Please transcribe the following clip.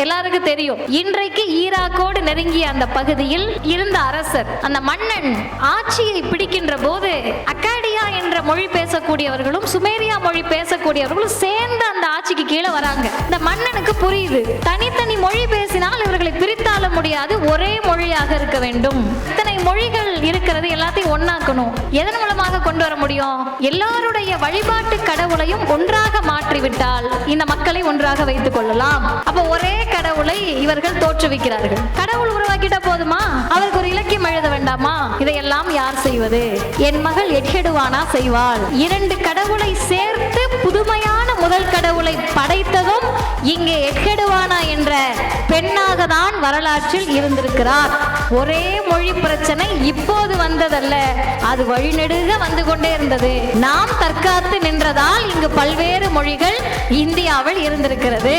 எல்லாருக்கும் தெரியும். இன்றைக்கு ஈராக்கோடு நெருங்கிய அந்த பகுதியில் இருந்த அரசர், அந்த மன்னன் ஆட்சியை பிடிக்கின்ற போது அக்காடியா என்ற மொழி பேசக்கூடியவர்களும் சுமேரியா மொழி பேசக்கூடியவர்களும் சேர்ந்து அந்த ஆட்சிக்கு கீழே வராங்க. இந்த மன்னனுக்கு புரியுது, தனித்தனி மொழி பேசினால் இவர்களை பிரித்தாள முடியாது, ஒரே மொழியாக இருக்க வேண்டும். இத்தனை மொழிகள் இருக்கிறது, எல்லாத்தையும் ஒன்னாக்கணும். எதன் மூலமாக கொண்டு வர முடியும்? எல்லாருடைய வழிபாட்டு கடவுளையும் ஒன்றாக மாற்றிவிட்டால் இந்த மக்களை ஒன்றாக வைத்துக் கொள்ளலாம். அப்ப ஒரே கடவுளை இவர்கள் தோற்றுவிக்கிறார்கள். கடவுள் உருவாக்கிட்ட போதுமா? அவருக்கு ஒரு இலக்கியம் எழுத வேண்டாமா? இதையெல்லாம் யார் செய்வது? என் மகள் எட்ஹெடுவானா செய்வாள். 2 கடவுளை சேர்த்து புதுமையான முதல் கடவுளை படைத்ததும் இங்கே எட்ஹெடுவானா என்ற பெண்ணாக தான் வரலாற்றில் இருந்திருக்கிறார். ஒரே மொழி பிரச்சனை இப்போது வந்ததல்ல, அது வழிநெடுக வந்து கொண்டே இருந்தது. நாம் தற்காத்து நின்றதால் இங்கு பல்வேறு மொழிகள் இந்தியாவில் இருந்திருக்கிறது.